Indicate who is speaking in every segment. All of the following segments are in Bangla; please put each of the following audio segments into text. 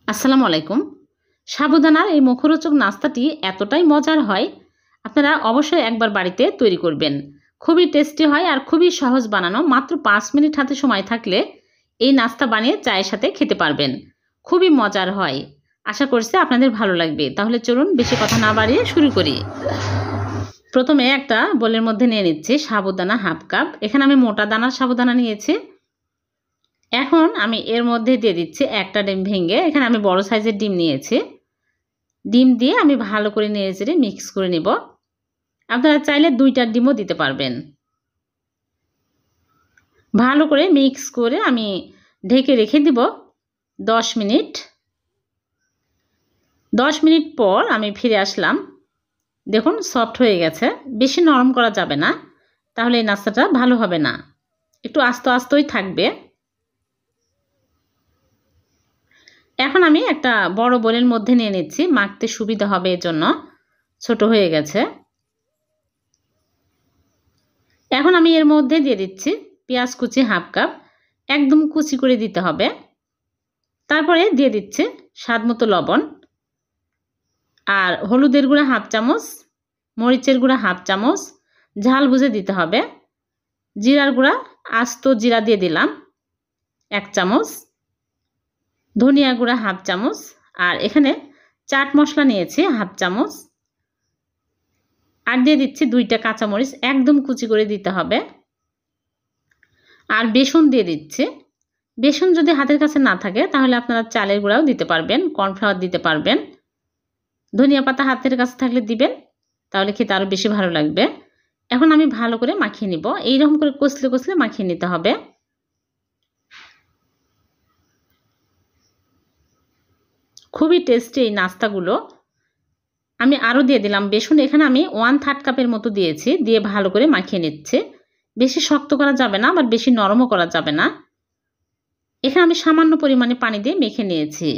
Speaker 1: আসসালামু আলাইকুম। সাবুদানার এই মুখরোচক নাস্তাটি এতটাই মজার হয়, আপনারা অবশ্যই একবার বাড়িতে তৈরি করবেন। খুবই টেস্টি হয় আর খুবই সহজ বানানো। মাত্র ৫ মিনিট হাতে সময় থাকলে এই নাস্তা বানিয়ে চায়ের সাথে খেতে পারবেন। খুবই মজার হয়। আশা করছি আপনাদের ভালো লাগবে। তাহলে চলুন বেশি কথা না বাড়িয়ে শুরু করি। প্রথমে একটা বোলের মধ্যে নিয়ে নিচ্ছি সাবুদানা হাফ কাপ। এখানে আমি মোটা দানার সাবুদানা নিয়েছি। এখন আমি এর মধ্যে দিয়ে দিচ্ছি একটা ডিম ভেঙে। এখানে আমি বড় সাইজের ডিম নিয়েছি। ডিম দিয়ে আমি ভালো করে নেড়েচেড়ে মিক্স করে নিব। আপনারা চাইলে ২টা ডিমও দিতে পারবেন। ভালো করে মিক্স করে আমি ঢেকে রেখে দিব ১০ মিনিট। ১০ মিনিট পর আমি ফিরে আসলাম। দেখুন সফট হয়ে গেছে। বেশি নরম করা যাবে না, তাহলে এই নাস্তাটা ভালো হবে না। একটু আস্ত আস্তই থাকবে। এখন আমি একটা বড় বোলের মধ্যে নিয়ে নিচ্ছি, মাখতে সুবিধা হবে এজন্য। ছোট হয়ে গেছে। এখন আমি এর মধ্যে দিয়ে দিচ্ছি পেঁয়াজ কুচি হাফ কাপ। একদম কুচি করে দিতে হবে। তারপরে দিয়ে দিচ্ছি স্বাদমতো লবণ আর হলুদের গুঁড়া হাফ চামচ, মরিচের গুঁড়া হাফ চামচ, ঝাল বুঝে দিতে হবে। জিরার গুঁড়া আস্ত জিরা দিয়ে দিলাম ১ চামচ, ধনিয়া গুঁড়া হাফ চামচ, আর এখানে চাট মশলা নিয়েছি হাফ চামচ, আর দিয়ে দিচ্ছি ২টা কাঁচামরিচ একদম কুচি করে দিতে হবে। আর বেসন দিয়ে দিচ্ছি। বেসন যদি হাতের কাছে না থাকে তাহলে আপনারা চালের গুঁড়াও দিতে পারবেন, কর্নফ্লাওয়ার দিতে পারবেন। ধনিয়া পাতা হাতের কাছে থাকলে দিবেন, তাহলে খেতে আরও বেশি ভালো লাগবে। এখন আমি ভালো করে মাখিয়ে নিব। এইরকম করে কষলে কষলে মাখিয়ে নিতে হবে। খুবই টেস্টি এই নাস্তাগুলো। আমি আরও দিয়ে দিলাম বেসন। এখানে আমি 1/3 কাপের মতো দিয়েছি। দিয়ে ভালো করে মাখিয়ে নিচ্ছে। বেশি শক্ত করা যাবে না, আবার বেশি নরমও করা যাবে না। এখানে আমি সামান্য পরিমাণে পানি দিয়ে মেখে নিয়েছি।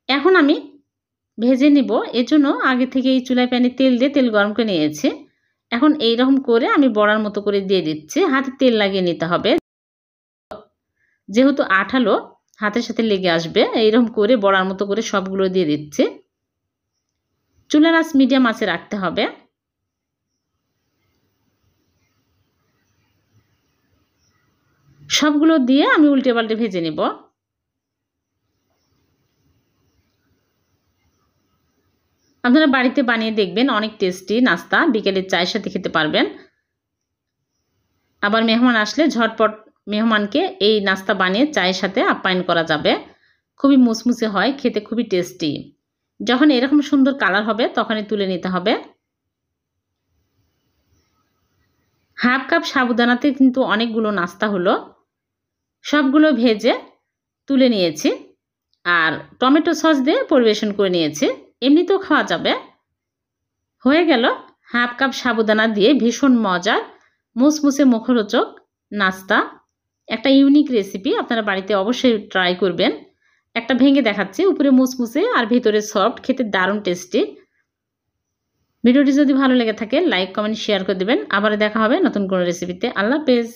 Speaker 1: এখন আমি ভেজে নিব। এজন্য আগে থেকে এই চুলায় প্যানে তেল দিয়ে তেল গরম করে নিয়েছি। এখন এইরকম করে আমি বড়ার মতো করে দিয়ে দিচ্ছি। হাতে তেল লাগিয়ে নিতে হবে, যেহেতু আঠালো হাতের সাথে লেগে আসবে। এইরকম করে বড়ার মতো করে সবগুলো দিয়ে দিচ্ছি। চুলার আঁচ মিডিয়াম আঁচে রাখতে হবে। সবগুলো দিয়ে আমি উল্টে পাল্টে ভেজে নেব। আপনারা বাড়িতে বানিয়ে দেখবেন, অনেক টেস্টি নাস্তা। বিকেলের চায়ের সাথে খেতে পারবেন। আবার মেহমান আসলে ঝটপট মেহমানকে এই নাস্তা বানিয়ে চায়ের সাথে আপ্যায়ন করা যাবে। খুবই মুচমুচে হয়, খেতে খুবই টেস্টি। যখন এরকম সুন্দর কালার হবে তখনই তুলে নিতে হবে। হাফ কাপ সাবুদানাতে কিন্তু অনেকগুলো নাস্তা হলো। সবগুলো ভেজে তুলে নিয়েছি আর টমেটো সস দিয়ে পরিবেশন করে নিয়েছি। এমনিতেও খাওয়া যাবে। হয়ে গেল হাফ কাপ সাবুদানা দিয়ে ভীষণ মজার মুচমুচে মুখরোচক নাস্তা। একটা ইউনিক রেসিপি, আপনারা বাড়িতে অবশ্যই ট্রাই করবেন। একটা ভেঙে দেখাচ্ছি, উপরে মুচমুচে আর ভিতরে সফট, খেতে দারুণ টেস্টি। ভিডিওটি যদি ভালো লেগে থাকে লাইক কমেন্ট শেয়ার করে দেবেন। আবার দেখা হবে নতুন কোনো রেসিপিতে। আল্লাহ হাফেজ।